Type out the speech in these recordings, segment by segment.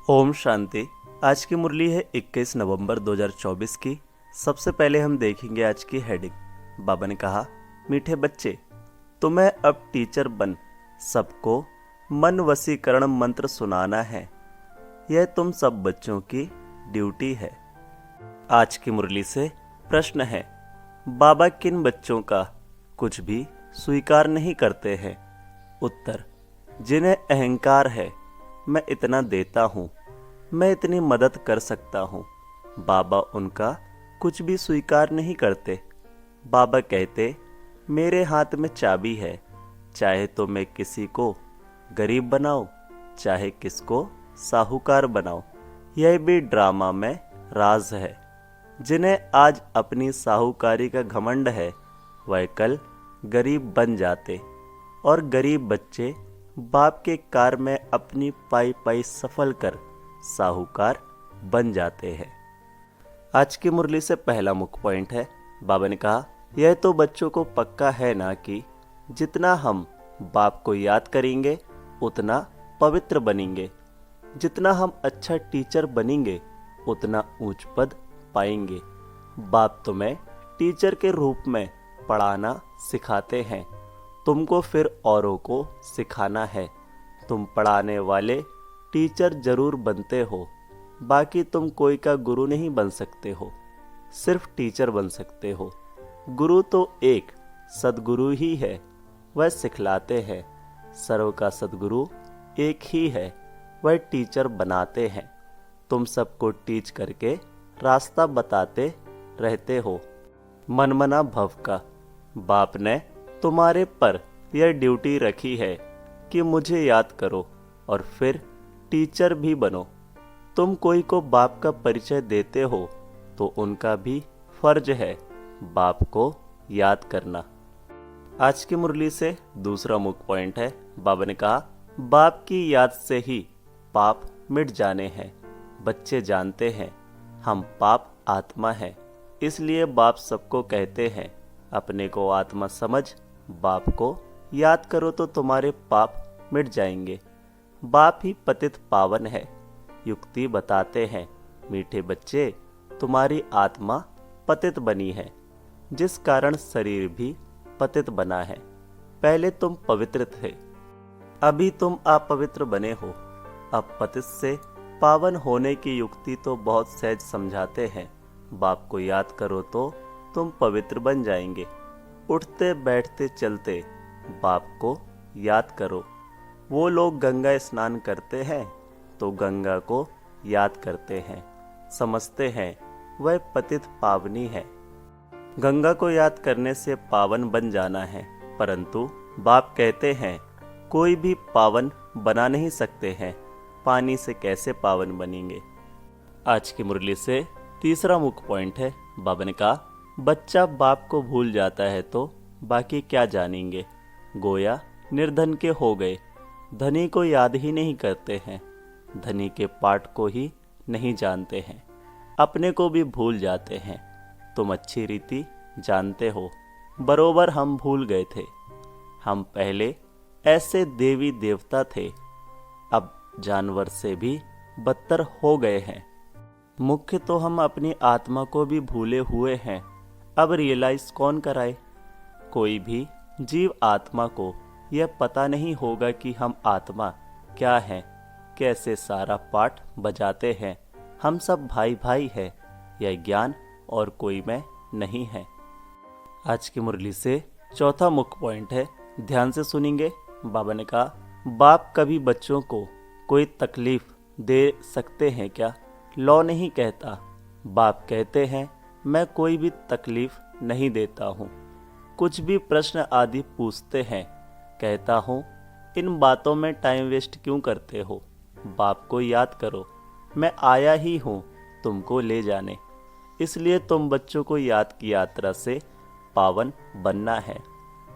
ओम शांति। आज की मुरली है 21 नवंबर 2024 की। सबसे पहले हम देखेंगे आज की हेडिंग। बाबा ने कहा, मीठे बच्चे, तुम्हें अब टीचर बन सबको मन वशीकरण मंत्र सुनाना है। यह तुम सब बच्चों की ड्यूटी है। आज की मुरली से प्रश्न है, बाबा किन बच्चों का कुछ भी स्वीकार नहीं करते हैं? उत्तर, जिन्हें अहंकार है, मैं इतना देता हूँ, मैं इतनी मदद कर सकता हूँ। बाबा उनका कुछ भी स्वीकार नहीं करते। बाबा कहते, मेरे हाथ में चाबी है, चाहे तो मैं किसी को गरीब बनाऊं, चाहे किसको साहूकार बनाऊं। यह भी ड्रामा में राज है। जिन्हें आज अपनी साहूकारी का घमंड है, वह कल गरीब बन जाते, और गरीब बच्चे बाप के कार में अपनी पाई पाई सफल कर साहूकार बन जाते हैं। आज की मुरली से पहला मुख्य पॉइंट है, बाबा ने कहा, यह तो बच्चों को पक्का है ना कि जितना हम बाप को याद करेंगे उतना पवित्र बनेंगे, जितना हम अच्छा टीचर बनेंगे उतना ऊंच पद पाएंगे। बाप तुम्हें टीचर के रूप में पढ़ाना सिखाते हैं, तुमको फिर औरों को सिखाना है। तुम पढ़ाने वाले टीचर जरूर बनते हो, बाकी तुम कोई का गुरु नहीं बन सकते हो, सिर्फ टीचर बन सकते हो। गुरु तो एक सदगुरु ही है, वह सिखलाते हैं। सर्व का सदगुरु एक ही है, वह टीचर बनाते हैं। तुम सबको टीच करके रास्ता बताते रहते हो। मनमना भव का बाप ने तुम्हारे पर यह ड्यूटी रखी है कि मुझे याद करो और फिर टीचर भी बनो। तुम कोई को बाप का परिचय देते हो तो उनका भी फर्ज है बाप को याद करना। आज की मुरली से दूसरा मुख्य पॉइंट है, बाबा ने कहा, बाप की याद से ही पाप मिट जाने हैं। बच्चे जानते हैं हम पाप आत्मा हैं, इसलिए बाप सबको कहते हैं, अपने को आत्मा समझ बाप को याद करो तो तुम्हारे पाप मिट जाएंगे। बाप ही पतित पावन है। युक्ति बताते हैं, मीठे बच्चे, तुम्हारी आत्मा पतित बनी है, जिस कारण शरीर भी पतित बना है। पहले तुम पवित्र थे, अभी तुम अपवित्र बने हो। अब पतित से पावन होने की युक्ति तो बहुत सहज समझाते हैं। बाप को याद करो तो तुम पवित्र बन जाएंगे। उठते बैठते चलते बाप को याद करो। वो लोग गंगा स्नान करते हैं तो गंगा को याद करते हैं, समझते हैं वह पतित पावनी है। गंगा को याद करने से पावन बन जाना है, परंतु बाप कहते हैं कोई भी पावन बना नहीं सकते हैं, पानी से कैसे पावन बनेंगे। आज की मुरली से तीसरा मुख्य पॉइंट है, बाबा ने कहा, बच्चा बाप को भूल जाता है तो बाकी क्या जानेंगे। गोया निर्धन के हो गए, धनी को याद ही नहीं करते हैं, धनी के पाठ को ही नहीं जानते हैं, अपने को भी भूल जाते हैं। तुम अच्छी रीति जानते हो, बरोबर हम भूल गए थे। हम पहले ऐसे देवी देवता थे, अब जानवर से भी बदतर हो गए हैं। मुख्य तो हम अपनी आत्मा को भी भूले हुए हैं, अब रियलाइज कौन कराए। कोई भी जीव आत्मा को यह पता नहीं होगा कि हम आत्मा क्या हैं, कैसे सारा पाठ बजाते हैं। हम सब भाई भाई है, यह ज्ञान और कोई में नहीं है। आज की मुरली से चौथा मुख्य पॉइंट है, ध्यान से सुनेंगे। बाबा ने कहा, बाप कभी बच्चों को कोई तकलीफ दे सकते हैं क्या? लॉ नहीं कहता। बाप कहते हैं, मैं कोई भी तकलीफ नहीं देता हूँ। कुछ भी प्रश्न आदि पूछते हैं, कहता हूँ इन बातों में टाइम वेस्ट क्यों करते हो, बाप को याद करो। मैं आया ही हूँ तुमको ले जाने, इसलिए तुम बच्चों को याद की यात्रा से पावन बनना है।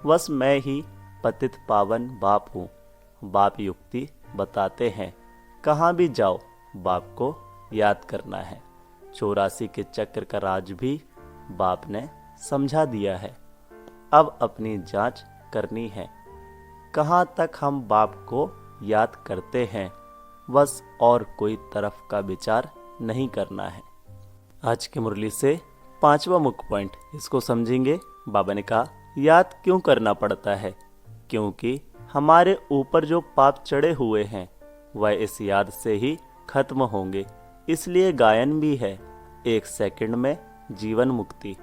बस मैं ही पतित पावन बाप हूँ। बाप युक्ति बताते हैं, कहाँ भी जाओ बाप को याद करना है। 84 के चक्र का राज भी बाप ने समझा दिया है। अब अपनी जांच करनी है, कहाँ तक हम बाप को याद करते हैं। बस और कोई तरफ का विचार नहीं करना है। आज की मुरली से 5वां मुख्य पॉइंट, इसको समझेंगे। बाबा ने कहा, याद क्यों करना पड़ता है? क्योंकि हमारे ऊपर जो पाप चढ़े हुए हैं वह इस याद से ही खत्म होंगे। इसलिए गायन भी है, 1 सेकंड में जीवन मुक्ति।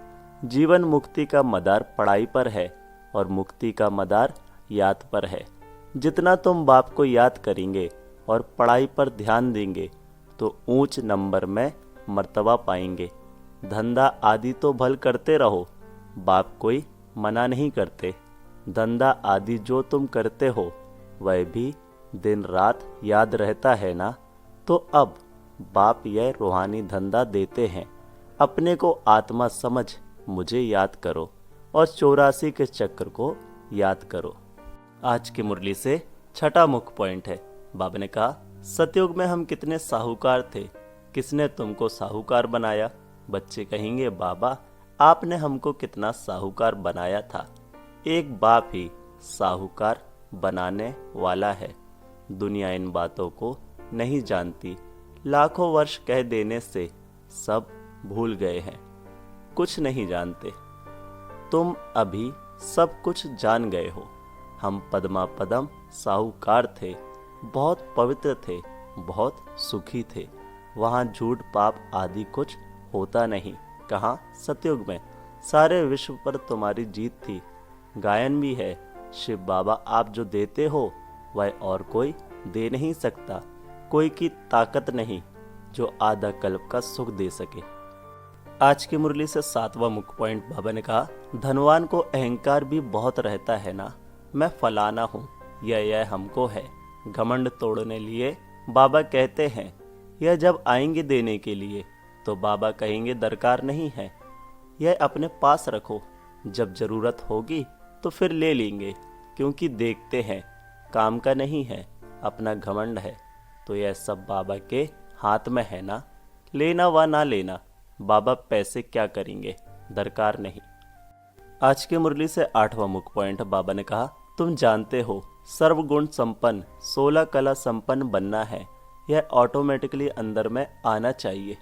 जीवन मुक्ति का मदार पढ़ाई पर है और मुक्ति का मदार याद पर है। जितना तुम बाप को याद करेंगे और पढ़ाई पर ध्यान देंगे तो ऊंच नंबर में मर्तबा पाएंगे। धंधा आदि तो भल करते रहो, बाप कोई मना नहीं करते। धंधा आदि जो तुम करते हो वह भी दिन रात याद रहता है ना। तो अब बाप यह रूहानी धंधा देते हैं, अपने को आत्मा समझ मुझे याद करो और 84 के चक्र को याद करो। आज की मुरली से 6वां मुख्य पॉइंट है। बाबा ने कहा, सतयुग में हम कितने साहूकार थे, किसने तुमको साहूकार बनाया? बच्चे कहेंगे, बाबा आपने हमको कितना साहूकार बनाया था। एक बाप ही साहूकार बनाने वाला है। दुनिया इन बातों को नहीं जानती। लाखों वर्ष कह देने से सब भूल गए हैं, कुछ नहीं जानते। तुम अभी सब कुछ जान गए हो। हम पद्मा पदम साहूकार थे, बहुत पवित्र थे, बहुत सुखी थे। वहाँ झूठ पाप आदि कुछ होता नहीं। कहाँ? सतयुग में। सारे विश्व पर तुम्हारी जीत थी। गायन भी है, शिव बाबा आप जो देते हो वह और कोई दे नहीं सकता। कोई की ताकत नहीं जो आधा कल्प का सुख दे सके। आज की मुरली से 7वां मुख्य पॉइंट, बाबा ने कहा, धनवान को अहंकार भी बहुत रहता है ना। मैं फलाना हूँ, यह हमको है। घमंड तोड़ने लिए बाबा कहते हैं। यह जब आएंगे देने के लिए तो बाबा कहेंगे दरकार नहीं है, यह अपने पास रखो, जब जरूरत होगी तो फिर ले लेंगे। क्योंकि देखते हैं काम का नहीं है, अपना घमंड है। तो यह सब बाबा के हाथ में है ना। लेना व ना लेना, बाबा पैसे क्या करेंगे, दरकार नहीं। आज की मुरली से 8वां मुख्य पॉइंट, बाबा ने कहा, तुम जानते हो सर्वगुण संपन्न 16 कला संपन्न बनना है। यह ऑटोमेटिकली अंदर में आना चाहिए।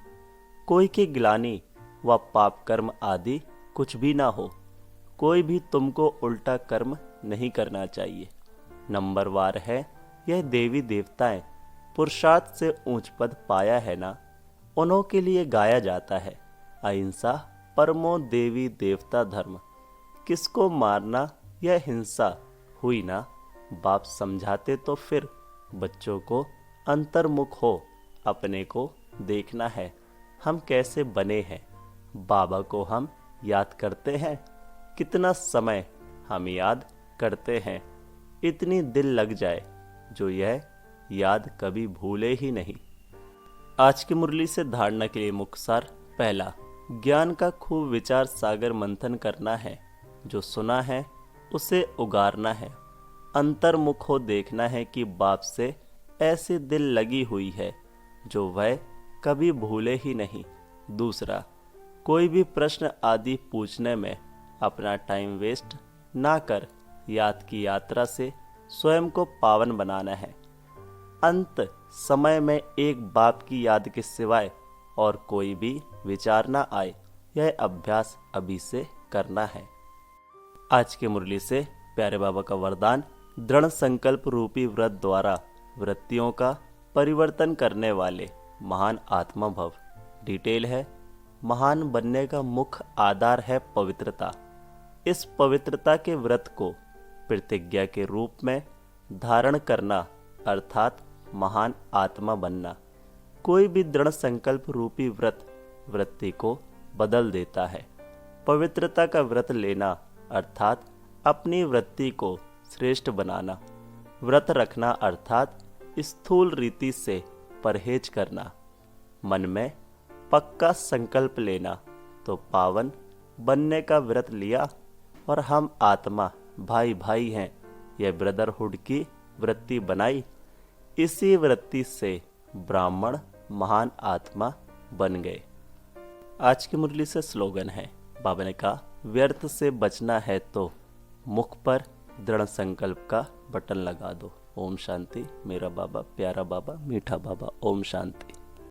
कोई की गिलानी व पाप कर्म आदि कुछ भी ना हो। कोई भी तुमको उल्टा कर्म नहीं करना चाहिए। नंबरवार है, यह देवी देवताएं पुरुषार्थ से ऊंच पद पाया है ना, उन्हों के लिए गाया जाता है। अहिंसा परमो देवी देवता धर्म। किसको मारना यह हिंसा हुई ना। बाप समझाते तो फिर बच्चों को अंतर्मुख हो, अपने को देखना है हम कैसे बने हैं। बाबा को हम याद करते हैं, कितना समय हम याद करते हैं। इतनी दिल लग जाए जो यह याद कभी भूले ही नहीं। आज की मुरली से धारणा के लिए मुख्य सार, पहला, ज्ञान का खूब विचार सागर मंथन करना है। जो सुना है उसे उगारना है। अंतर्मुख हो देखना है कि बाप से ऐसी दिल लगी हुई है जो वह कभी भूले ही नहीं। दूसरा, कोई भी प्रश्न आदि पूछने में अपना टाइम वेस्ट ना कर याद की यात्रा से स्वयं को पावन बनाना है। अंत समय में एक बाप की याद के सिवाय और कोई भी विचार ना आए, यह अभ्यास अभी से करना है। आज की मुरली से प्यारे बाबा का वरदान, दृढ़ संकल्प रूपी व्रत द्वारा वृत्तियों का परिवर्तन करने वाले महान आत्मा भव। डिटेल है, महान बनने का मुख्य आधार है पवित्रता। इस पवित्रता के व्रत को प्रतिज्ञा के रूप में धारण करना अर्थात महान आत्मा बनना। कोई भी दृढ़ संकल्प रूपी व्रत वृत्ति को बदल देता है। पवित्रता का व्रत लेना अर्थात अपनी वृत्ति को श्रेष्ठ बनाना। व्रत रखना अर्थात स्थूल रीति से परहेज करना। मन में पक्का संकल्प लेना। तो पावन बनने का व्रत लिया और हम आत्मा भाई भाई हैं, यह ब्रदरहुड की वृत्ति बनाई। इसी वृत्ति से ब्राह्मण महान आत्मा बन गए। आज की मुरली से स्लोगन है, बाबा ने कहा, व्यर्थ से बचना है तो मुख पर दृढ़ संकल्प का बटन लगा दो। ओम शांति। मेरा बाबा, प्यारा बाबा, मीठा बाबा। ओम शांति।